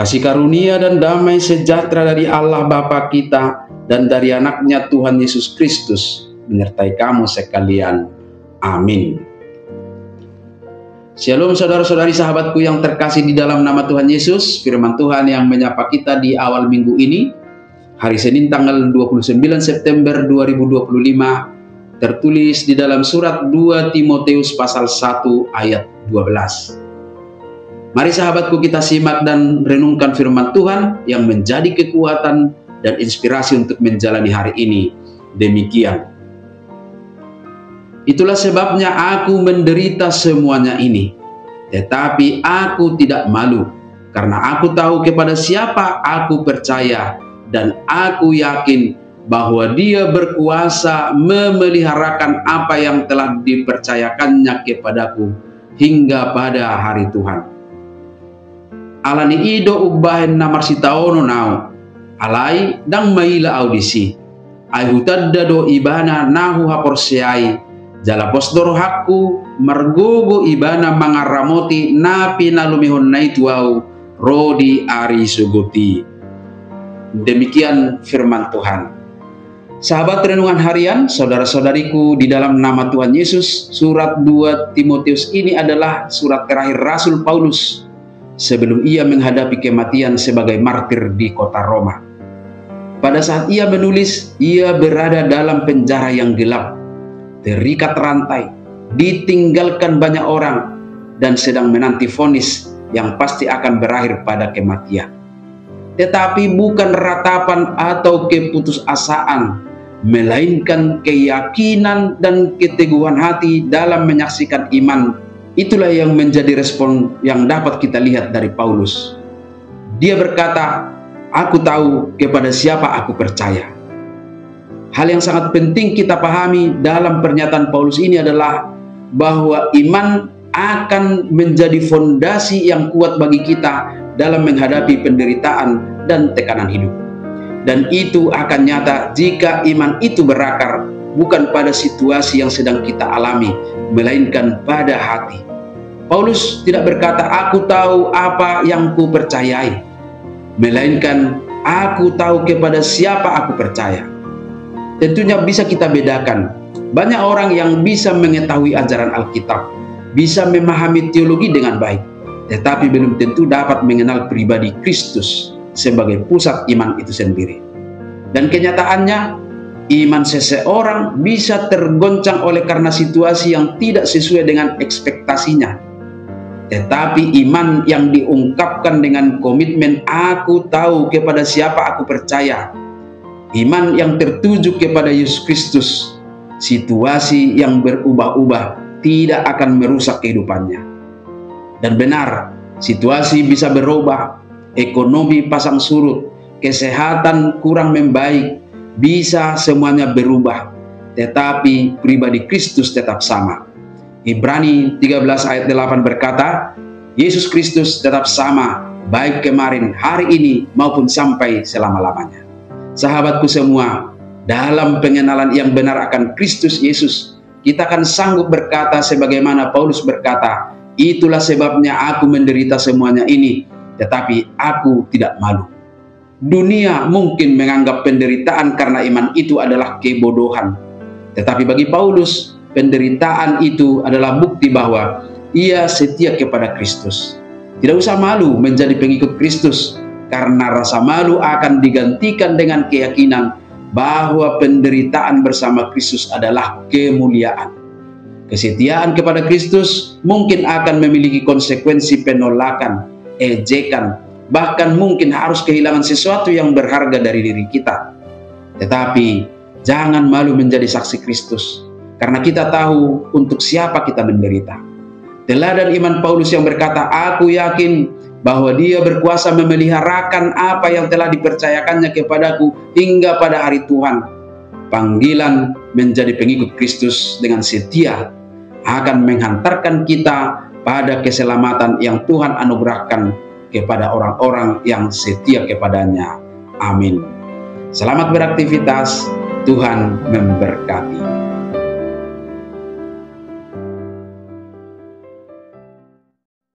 Kasih karunia dan damai sejahtera dari Allah Bapa kita dan dari anaknya Tuhan Yesus Kristus menyertai kamu sekalian. Amin. Shalom saudara-saudari sahabatku yang terkasih di dalam nama Tuhan Yesus. Firman Tuhan yang menyapa kita di awal minggu ini, hari Senin tanggal 29 September 2025, tertulis di dalam surat 2 Timotius pasal 1 ayat 12. Mari sahabatku kita simak dan renungkan firman Tuhan yang menjadi kekuatan dan inspirasi untuk menjalani hari ini. Demikian. Itulah sebabnya aku menderita semuanya ini, tetapi aku tidak malu, karena aku tahu kepada siapa aku percaya, dan aku yakin bahwa Dia berkuasa memeliharakan apa yang telah dipercayakannya kepadaku hingga pada hari Tuhan. Alani ido ubahen namar sitaono nau, alai dang maila audisi, ai hutadda do ibana nahu haporseai, jala posdoro hakku margogo ibana mangaramoti napi nalumihon naituau rodi ari sugoti. Demikian firman Tuhan. Sahabat renungan harian, saudara-saudariku di dalam nama Tuhan Yesus, surat 2 Timotius ini adalah surat terakhir Rasul Paulus sebelum ia menghadapi kematian sebagai martir di kota Roma. Pada saat ia menulis, ia berada dalam penjara yang gelap, terikat rantai, ditinggalkan banyak orang, dan sedang menanti vonis yang pasti akan berakhir pada kematian. Tetapi bukan ratapan atau keputusasaan, melainkan keyakinan dan keteguhan hati dalam menyaksikan iman. Itulah yang menjadi respon yang dapat kita lihat dari Paulus. Dia berkata, "Aku tahu kepada siapa aku percaya." Hal yang sangat penting kita pahami dalam pernyataan Paulus ini adalah bahwa iman akan menjadi fondasi yang kuat bagi kita dalam menghadapi penderitaan dan tekanan hidup. Dan itu akan nyata jika iman itu berakar bukan pada situasi yang sedang kita alami, melainkan pada hati. Paulus tidak berkata, "Aku tahu apa yang ku percayai," melainkan, "Aku tahu kepada siapa aku percaya." Tentunya bisa kita bedakan. Banyak orang yang bisa mengetahui ajaran Alkitab, bisa memahami teologi dengan baik, tetapi belum tentu dapat mengenal pribadi Kristus sebagai pusat iman itu sendiri. Dan kenyataannya, iman seseorang bisa tergoncang oleh karena situasi yang tidak sesuai dengan ekspektasinya. Tetapi iman yang diungkapkan dengan komitmen "aku tahu kepada siapa aku percaya", iman yang tertuju kepada Yesus Kristus, situasi yang berubah-ubah tidak akan merusak kehidupannya. Dan benar, situasi bisa berubah, ekonomi pasang surut, kesehatan kurang membaik, bisa semuanya berubah, tetapi pribadi Kristus tetap sama. Ibrani 13 ayat 8 berkata, Yesus Kristus tetap sama, baik kemarin, hari ini, maupun sampai selama-lamanya. Sahabatku semua, dalam pengenalan yang benar akan Kristus Yesus, kita akan sanggup berkata sebagaimana Paulus berkata, "Itulah sebabnya aku menderita semuanya ini, tetapi aku tidak malu." Dunia mungkin menganggap penderitaan karena iman itu adalah kebodohan. Tetapi bagi Paulus, penderitaan itu adalah bukti bahwa ia setia kepada Kristus. Tidak usah malu menjadi pengikut Kristus, karena rasa malu akan digantikan dengan keyakinan bahwa penderitaan bersama Kristus adalah kemuliaan. Kesetiaan kepada Kristus mungkin akan memiliki konsekuensi penolakan, ejekan, bahkan mungkin harus kehilangan sesuatu yang berharga dari diri kita. Tetapi jangan malu menjadi saksi Kristus, karena kita tahu untuk siapa kita menderita. Teladan iman Paulus yang berkata, "Aku yakin bahwa Dia berkuasa memeliharakan apa yang telah dipercayakannya kepadaku hingga pada hari Tuhan." Panggilan menjadi pengikut Kristus dengan setia akan menghantarkan kita pada keselamatan yang Tuhan anugerahkan kepada orang-orang yang setia kepadanya. Amin. Selamat beraktivitas, Tuhan memberkati.